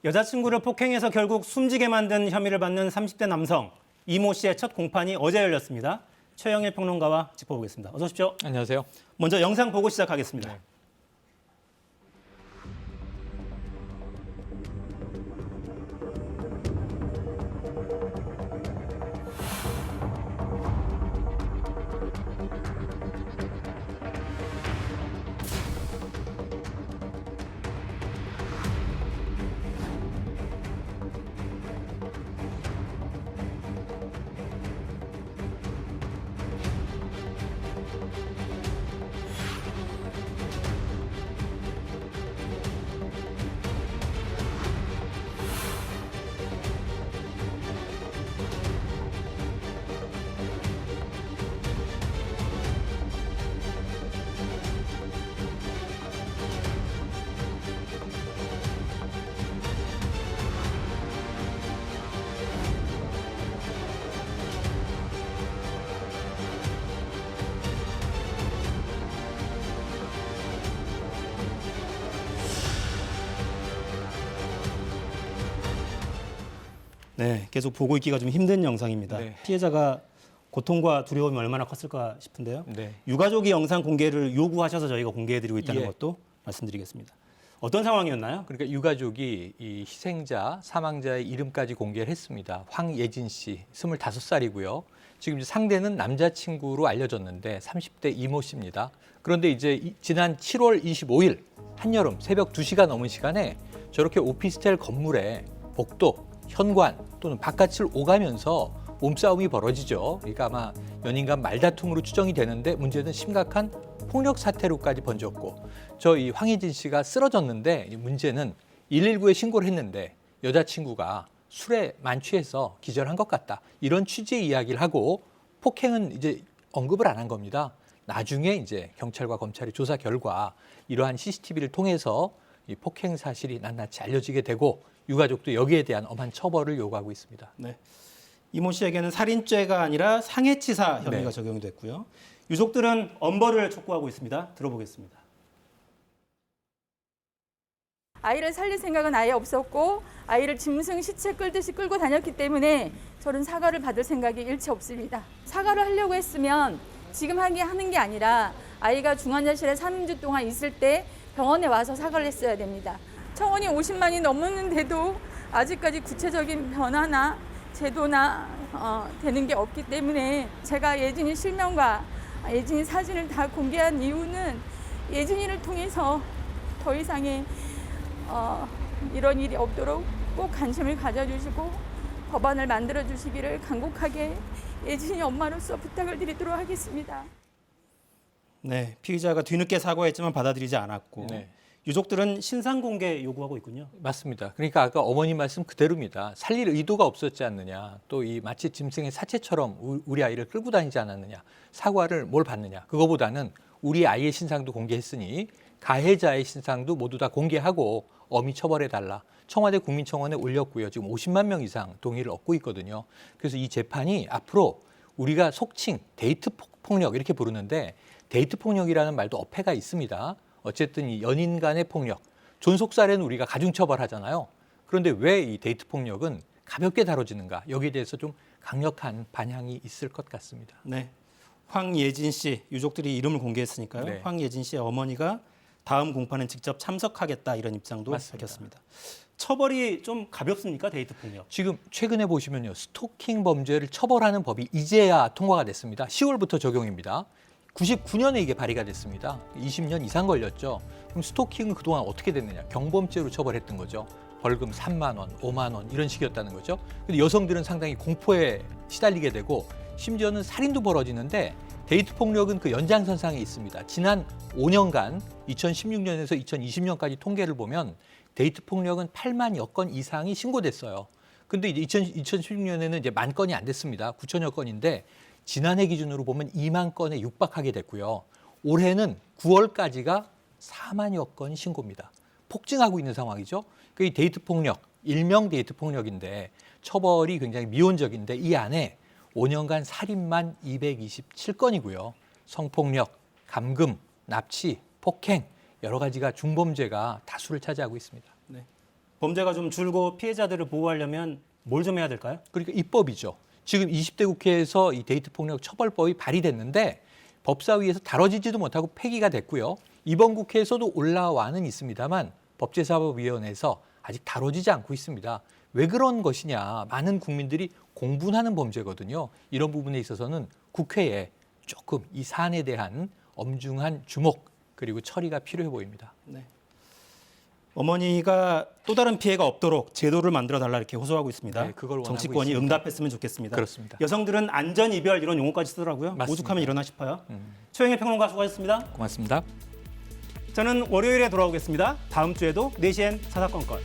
여자친구를 폭행해서 결국 숨지게 만든 혐의를 받는 30대 남성 이모 씨의 첫 공판이 어제 열렸습니다. 최영일 평론가와 짚어보겠습니다. 어서 오십시오. 안녕하세요. 먼저 영상 보고 시작하겠습니다. 네, 계속 보고 있기가 좀 힘든 영상입니다. 네. 피해자가 고통과 두려움이 얼마나 컸을까 싶은데요. 네. 유가족이 영상 공개를 요구하셔서 저희가 공개해드리고 있다는 예. 것도 말씀드리겠습니다. 어떤 상황이었나요? 그러니까 유가족이 이 희생자, 사망자의 이름까지 공개를 했습니다. 황예진 씨, 25살이고요. 지금 이제 상대는 남자친구로 알려졌는데 30대 이모 씨입니다. 그런데 이제 지난 7월 25일 한여름 새벽 2시가 넘은 시간에 저렇게 오피스텔 건물에 복도, 현관 또는 바깥을 오가면서 몸싸움이 벌어지죠. 그러니까 아마 연인 간 말다툼으로 추정이 되는데 문제는 심각한 폭력 사태로까지 번졌고 저 이 황희진 씨가 쓰러졌는데 문제는 119에 신고를 했는데 여자친구가 술에 만취해서 기절한 것 같다. 이런 취지의 이야기를 하고 폭행은 이제 언급을 안 한 겁니다. 나중에 이제 경찰과 검찰이 조사 결과 이러한 CCTV를 통해서 이 폭행 사실이 낱낱이 알려지게 되고 유가족도 여기에 대한 엄한 처벌을 요구하고 있습니다. 네. 이모 씨에게는 살인죄가 아니라 상해치사 혐의가 네. 적용이 됐고요. 유족들은 엄벌을 촉구하고 있습니다. 들어보겠습니다. 아이를 살릴 생각은 아예 없었고 아이를 짐승 시체 끌듯이 끌고 다녔기 때문에 저는 사과를 받을 생각이 일체 없습니다. 사과를 하려고 했으면 지금 하는 게 아니라 아이가 중환자실에 3주 동안 있을 때 병원에 와서 사과를 했어야 됩니다. 청원이 50만이 넘었는데도 아직까지 구체적인 변화나 제도나 되는 게 없기 때문에 제가 예진이 실명과 예진이 사진을 다 공개한 이유는 예진이를 통해서 더 이상의 이런 일이 없도록 꼭 관심을 가져주시고 법안을 만들어 주시기를 간곡하게 예진이 엄마로서 부탁을 드리도록 하겠습니다. 네, 피의자가 뒤늦게 사과했지만 받아들이지 않았고 네. 유족들은 신상 공개 요구하고 있군요. 맞습니다. 그러니까 아까 어머님 말씀 그대로입니다. 살릴 의도가 없었지 않느냐. 또 이 마치 짐승의 사체처럼 우리 아이를 끌고 다니지 않았느냐. 사과를 뭘 받느냐. 그거보다는 우리 아이의 신상도 공개했으니 가해자의 신상도 모두 다 공개하고 엄히 처벌해달라. 청와대 국민청원에 올렸고요. 지금 50만 명 이상 동의를 얻고 있거든요. 그래서 이 재판이 앞으로 우리가 속칭 데이트 폭력 이렇게 부르는데 데이트 폭력이라는 말도 어폐가 있습니다. 어쨌든 이 연인 간의 폭력, 존속살해는 우리가 가중처벌하잖아요. 그런데 왜 이 데이트 폭력은 가볍게 다뤄지는가? 여기에 대해서 좀 강력한 반향이 있을 것 같습니다. 네, 황예진 씨 유족들이 이름을 공개했으니까요. 네. 황예진 씨의 어머니가 다음 공판은 직접 참석하겠다 이런 입장도 맞습니다. 밝혔습니다. 처벌이 좀 가볍습니까? 데이트 폭력. 지금 최근에 보시면요. 스토킹 범죄를 처벌하는 법이 이제야 통과가 됐습니다. 10월부터 적용입니다. 99년에 이게 발의가 됐습니다. 20년 이상 걸렸죠. 그럼 스토킹은 그동안 어떻게 됐느냐. 경범죄로 처벌했던 거죠. 벌금 3만 원, 5만 원 이런 식이었다는 거죠. 근데 여성들은 상당히 공포에 시달리게 되고 심지어는 살인도 벌어지는데 데이트 폭력은 그 연장선상에 있습니다. 지난 5년간 2016년에서 2020년까지 통계를 보면 데이트 폭력은 8만여 건 이상이 신고됐어요. 근데 이제 2016년에는 이제 1만 건이 안 됐습니다. 9천여 건인데 지난해 기준으로 보면 2만 건에 육박하게 됐고요. 올해는 9월까지가 4만여 건 신고입니다. 폭증하고 있는 상황이죠. 그 이 데이트 폭력, 일명 데이트 폭력인데 처벌이 굉장히 미온적인데 이 안에 5년간 살인만 227건이고요. 성폭력, 감금, 납치, 폭행 여러 가지가 중범죄가 다수를 차지하고 있습니다. 네. 범죄가 좀 줄고 피해자들을 보호하려면 뭘 좀 해야 될까요? 그러니까 입법이죠. 지금 20대 국회에서 이 데이트 폭력 처벌법이 발의됐는데 법사위에서 다뤄지지도 못하고 폐기가 됐고요. 이번 국회에서도 올라와는 있습니다만 법제사법위원회에서 아직 다뤄지지 않고 있습니다. 왜 그런 것이냐? 많은 국민들이 공분하는 범죄거든요. 이런 부분에 있어서는 국회에 조금 이 사안에 대한 엄중한 주목 그리고 처리가 필요해 보입니다. 네. 어머니가 또 다른 피해가 없도록 제도를 만들어 달라 이렇게 호소하고 있습니다. 네, 그걸 원하고 정치권이 있습니다. 응답했으면 좋겠습니다. 그렇습니다. 여성들은 안전 이별 이런 용어까지 쓰더라고요. 맞습니다. 오죽하면 일어나 싶어요. 최영일 평론가 수고하셨습니다. 고맙습니다. 저는 월요일에 돌아오겠습니다. 다음 주에도 4시엔 사사건건.